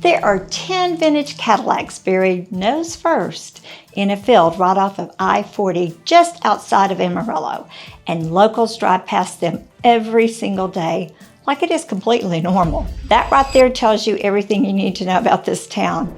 There are 10 vintage Cadillacs buried nose first in a field right off of I-40 just outside of Amarillo, and locals drive past them every single day like it is completely normal. That right there tells you everything you need to know about this town.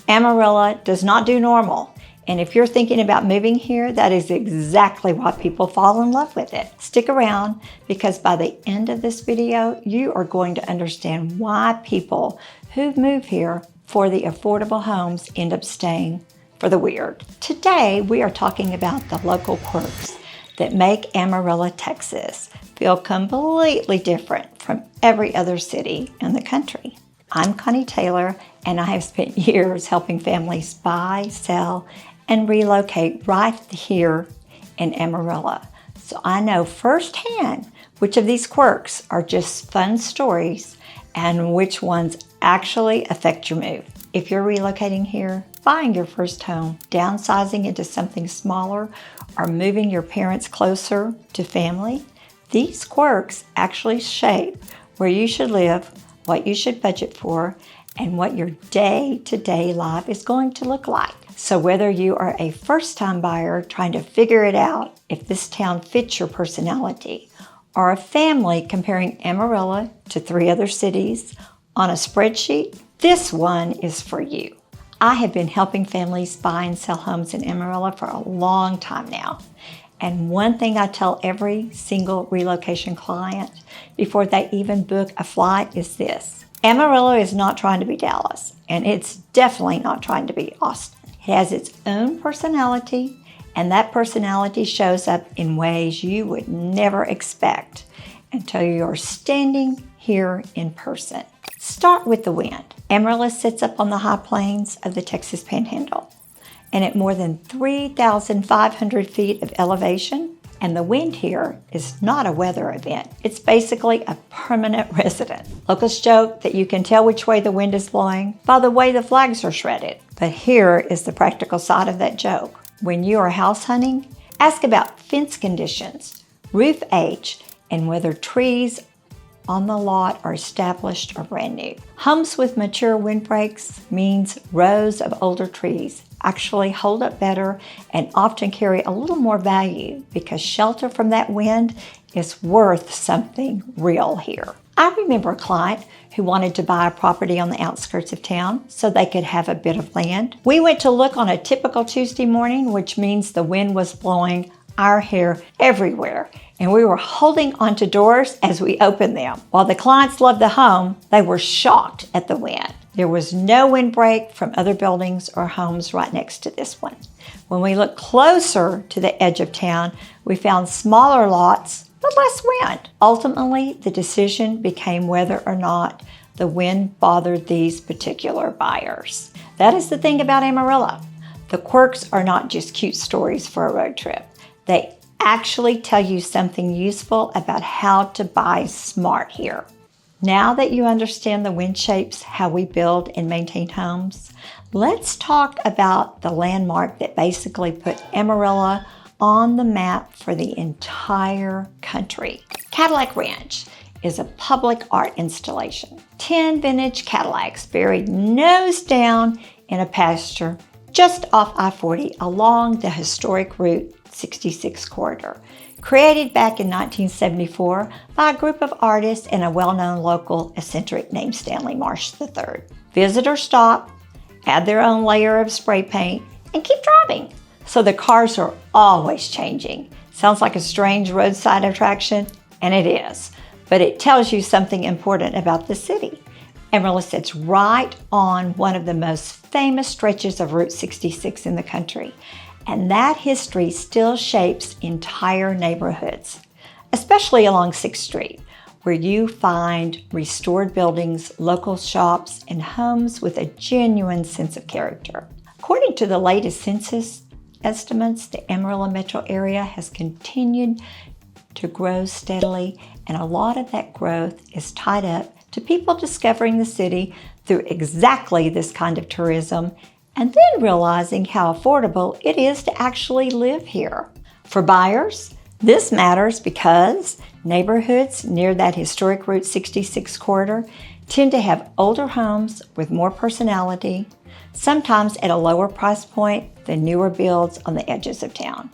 Amarillo does not do normal, and if you're thinking about moving here, that is exactly why people fall in love with it. Stick around, because by the end of this video, you are going to understand why people who move here for the affordable homes end up staying for the weird. Today, we are talking about the local quirks that make Amarillo, Texas feel completely different from every other city in the country. I'm Connie Taylor, and I have spent years helping families buy, sell, and relocate right here in Amarillo. So I know firsthand which of these quirks are just fun stories and which ones actually affect your move. If you're relocating here, buying your first home, downsizing into something smaller, or moving your parents closer to family, these quirks actually shape where you should live, what you should budget for, and what your day-to-day life is going to look like. So whether you are a first-time buyer trying to figure it out if this town fits your personality, or a family comparing Amarillo to 3 other cities on a spreadsheet, this one is for you. I have been helping families buy and sell homes in Amarillo for a long time now. And one thing I tell every single relocation client before they even book a flight is this: Amarillo is not trying to be Dallas, and it's definitely not trying to be Austin. It has its own personality, and that personality shows up in ways you would never expect until you're standing here in person. Start with the wind. Amarillo sits up on the high plains of the Texas Panhandle, and at more than 3,500 feet of elevation, and the wind here is not a weather event. It's basically a permanent resident. Locals joke that you can tell which way the wind is blowing by the way the flags are shredded. But here is the practical side of that joke. When you are house hunting, ask about fence conditions, roof age, and whether trees on the lot are established or brand new. Homes with mature windbreaks means rows of older trees actually hold up better and often carry a little more value because shelter from that wind is worth something real here. I remember a client who wanted to buy a property on the outskirts of town so they could have a bit of land. We went to look on a typical Tuesday morning, which means the wind was blowing our hair everywhere, and we were holding onto doors as we opened them. While the clients loved the home, they were shocked at the wind. There was no windbreak from other buildings or homes right next to this one. When we looked closer to the edge of town, we found smaller lots, but less wind. Ultimately, the decision became whether or not the wind bothered these particular buyers. That is the thing about Amarillo. The quirks are not just cute stories for a road trip. They actually tell you something useful about how to buy smart here. Now that you understand the wind shapes how we build and maintain homes, let's talk about the landmark that basically put Amarillo on the map for the entire country. Cadillac Ranch is a public art installation. 10 vintage Cadillacs buried nose down in a pasture just off I-40 along the historic Route 66 corridor, created back in 1974 by a group of artists and a well-known local eccentric named Stanley Marsh III. Visitors stop, add their own layer of spray paint, and keep driving. So the cars are always changing. Sounds like a strange roadside attraction, and it is. But it tells you something important about the city. Amarillo sits right on one of the most famous stretches of Route 66 in the country. And that history still shapes entire neighborhoods, especially along 6th Street, where you find restored buildings, local shops, and homes with a genuine sense of character. According to the latest census estimates, the Amarillo metro area has continued to grow steadily, and a lot of that growth is tied up to people discovering the city through exactly this kind of tourism, and then realizing how affordable it is to actually live here. For buyers, this matters because neighborhoods near that historic Route 66 corridor tend to have older homes with more personality, sometimes at a lower price point than newer builds on the edges of town.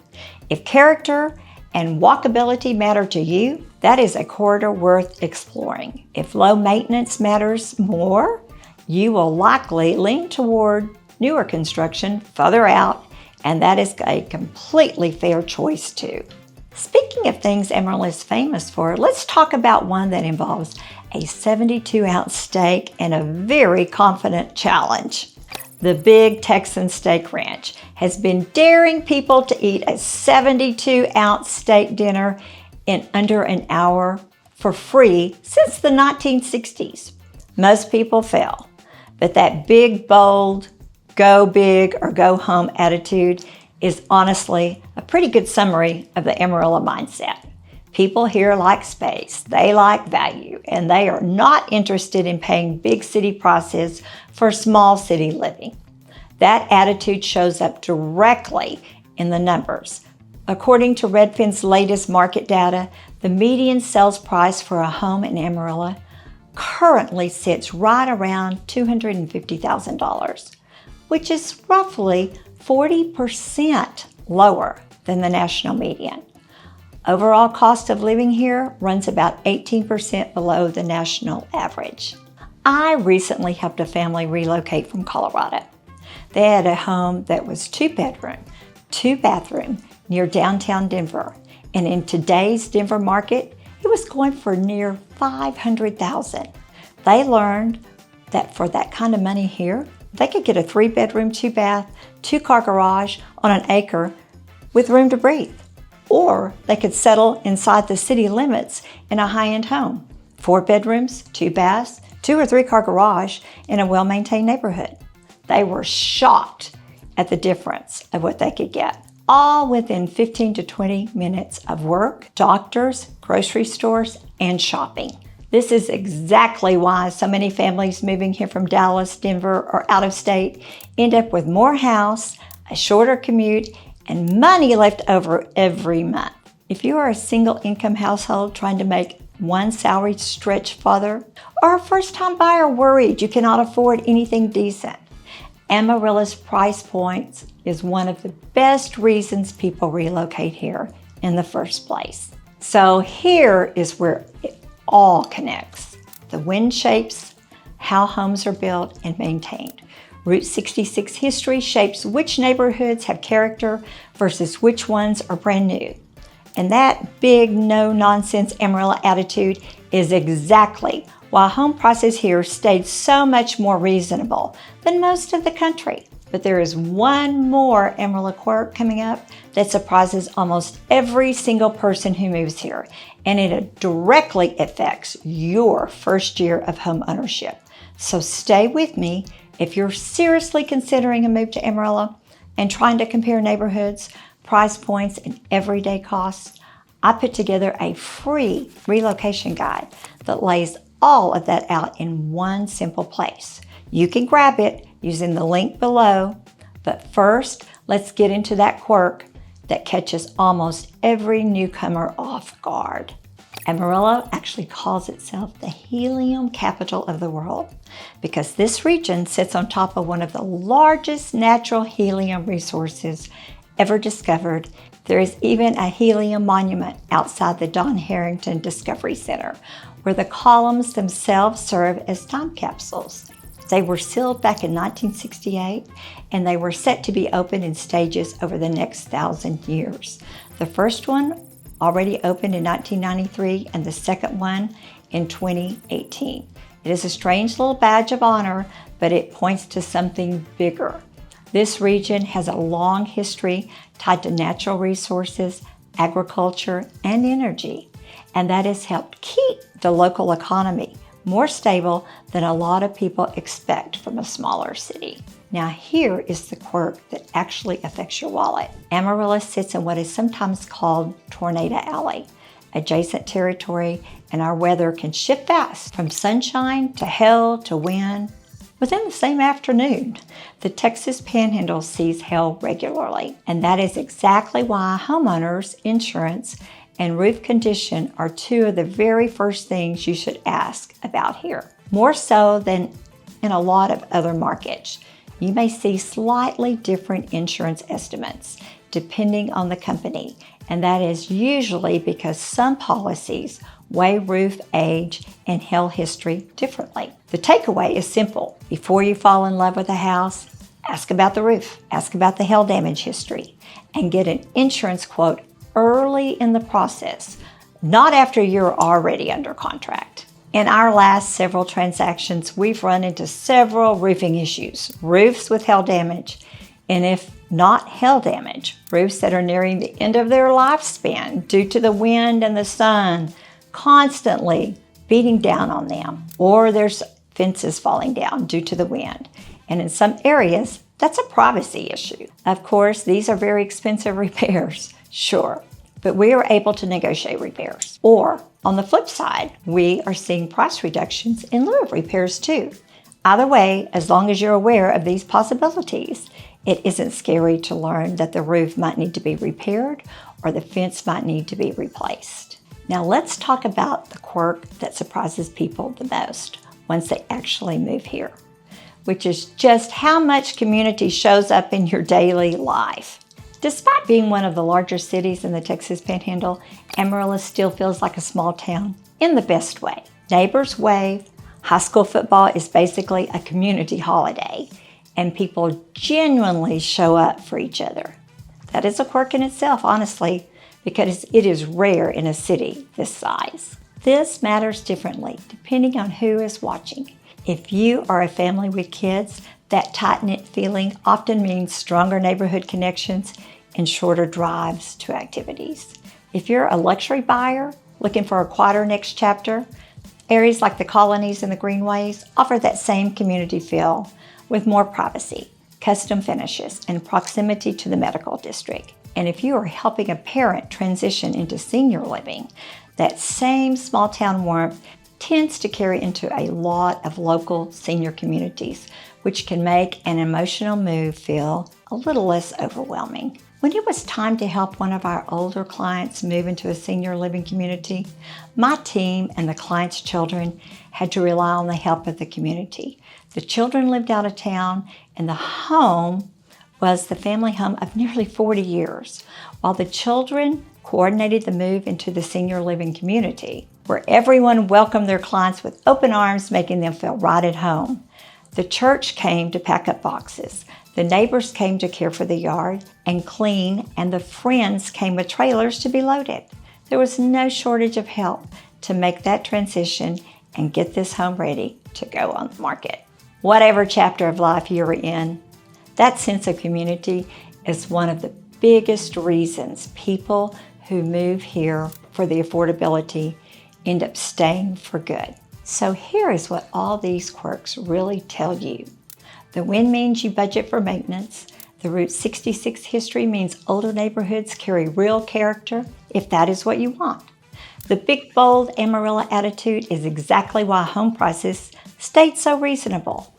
If character and walkability matter to you, that is a corridor worth exploring. If low maintenance matters more, you will likely lean toward newer construction further out, and that is a completely fair choice too. Speaking of things Amarillo is famous for, let's talk about one that involves a 72-ounce steak and a very confident challenge. The Big Texan Steak Ranch has been daring people to eat a 72-ounce steak dinner in under an hour for free since the 1960s. Most people fail, but that big, bold, go big or go home attitude is honestly a pretty good summary of the Amarillo mindset. People here like space, they like value, and they are not interested in paying big city prices for small city living. That attitude shows up directly in the numbers. According to Redfin's latest market data, the median sales price for a home in Amarillo currently sits right around $250,000, which is roughly 40% lower than the national median. Overall cost of living here runs about 18% below the national average. I recently helped a family relocate from Colorado. They had a home that was 2-bedroom, 2-bathroom near downtown Denver. And in today's Denver market, it was going for near $500,000. They learned that for that kind of money here, they could get a 3-bedroom, 2-bath, 2-car garage on an acre with room to breathe. Or they could settle inside the city limits in a high-end home. 4 bedrooms, 2 baths, 2 or 3-car garage in a well-maintained neighborhood. They were shocked at the difference of what they could get, all within 15 to 20 minutes of work, doctors, grocery stores, and shopping. This is exactly why so many families moving here from Dallas, Denver, or out of state end up with more house, a shorter commute, and money left over every month. If you are a single income household trying to make one salary stretch farther, or a first-time buyer worried you cannot afford anything decent, Amarillo's price points is one of the best reasons people relocate here in the first place. So here is where it all connects. The wind shapes how homes are built and maintained. Route 66 history shapes which neighborhoods have character versus which ones are brand new. And that big no-nonsense Amarillo attitude is exactly why home prices here stayed so much more reasonable than most of the country. But there is one more Amarillo quirk coming up that surprises almost every single person who moves here, and it directly affects your first year of home ownership. So stay with me if you're seriously considering a move to Amarillo and trying to compare neighborhoods, price points, and everyday costs. I put together a free relocation guide that lays all of that out in one simple place. You can grab it using the link below, but first, let's get into that quirk that catches almost every newcomer off guard. Amarillo actually calls itself the helium capital of the world because this region sits on top of one of the largest natural helium resources ever discovered. There is even a helium monument outside the Don Harrington Discovery Center, where the columns themselves serve as time capsules. They were sealed back in 1968, and they were set to be opened in stages over the next 1,000 years. The first one already opened in 1993, and the second one in 2018. It is a strange little badge of honor, but it points to something bigger. This region has a long history tied to natural resources, agriculture, and energy, and that has helped keep the local economy more stable than a lot of people expect from a smaller city. Now here is the quirk that actually affects your wallet. Amarillo sits in what is sometimes called Tornado Alley, adjacent territory, and our weather can shift fast from sunshine to hail to wind within the same afternoon. The Texas Panhandle sees hail regularly, and that is exactly why homeowners insurance and roof condition are two of the very first things you should ask about here. More so than in a lot of other markets. You may see slightly different insurance estimates depending on the company, and that is usually because some policies weigh roof age and hail history differently. The takeaway is simple. Before you fall in love with a house, ask about the roof, ask about the hail damage history, and get an insurance quote early in the process, not after you're already under contract. In our last several transactions, we've run into several roofing issues, roofs with hail damage, and if not hail damage, roofs that are nearing the end of their lifespan due to the wind and the sun constantly beating down on them, or there's fences falling down due to the wind. And in some areas, that's a privacy issue. Of course, these are very expensive repairs, sure, but we are able to negotiate repairs. Or on the flip side, we are seeing price reductions in lieu of repairs too. Either way, as long as you're aware of these possibilities, it isn't scary to learn that the roof might need to be repaired or the fence might need to be replaced. Now let's talk about the quirk that surprises people the most once they actually move here, which is just how much community shows up in your daily life. Despite being one of the larger cities in the Texas Panhandle, Amarillo still feels like a small town in the best way. Neighbors wave, high school football is basically a community holiday, and people genuinely show up for each other. That is a quirk in itself, honestly, because it is rare in a city this size. This matters differently depending on who is watching. If you are a family with kids, that tight-knit feeling often means stronger neighborhood connections and shorter drives to activities. If you're a luxury buyer looking for a quieter next chapter, areas like the colonies and the greenways offer that same community feel with more privacy, custom finishes, and proximity to the medical district. And if you are helping a parent transition into senior living, that same small town warmth tends to carry into a lot of local senior communities, which can make an emotional move feel a little less overwhelming. When it was time to help one of our older clients move into a senior living community, my team and the client's children had to rely on the help of the community. The children lived out of town, and the home was the family home of nearly 40 years, while the children coordinated the move into the senior living community, where everyone welcomed their clients with open arms, making them feel right at home. The church came to pack up boxes. The neighbors came to care for the yard and clean, and the friends came with trailers to be loaded. There was no shortage of help to make that transition and get this home ready to go on the market. Whatever chapter of life you're in, that sense of community is one of the biggest reasons people who move here for the affordability end up staying for good. So here is what all these quirks really tell you. The wind means you budget for maintenance. The Route 66 history means older neighborhoods carry real character if that is what you want. The big, bold Amarillo attitude is exactly why home prices stayed so reasonable.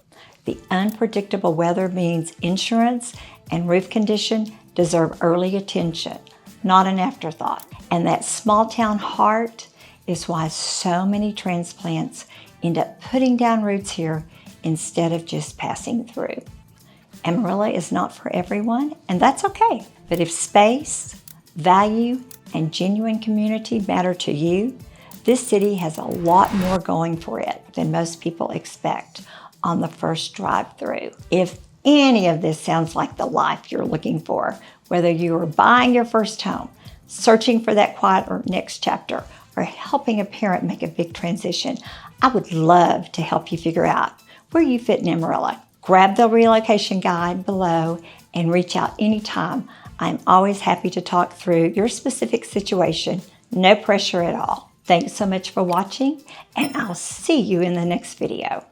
The unpredictable weather means insurance and roof condition deserve early attention, not an afterthought. And that small town heart is why so many transplants end up putting down roots here instead of just passing through. Amarillo is not for everyone, and that's okay. But if space, value, and genuine community matter to you, this city has a lot more going for it than most people expect on the first drive through. If any of this sounds like the life you're looking for, whether you are buying your first home, searching for that quieter next chapter, or helping a parent make a big transition, I would love to help you figure out where you fit in Amarillo. Grab the relocation guide below and reach out anytime. I'm always happy to talk through your specific situation. No pressure at all. Thanks so much for watching, and I'll see you in the next video.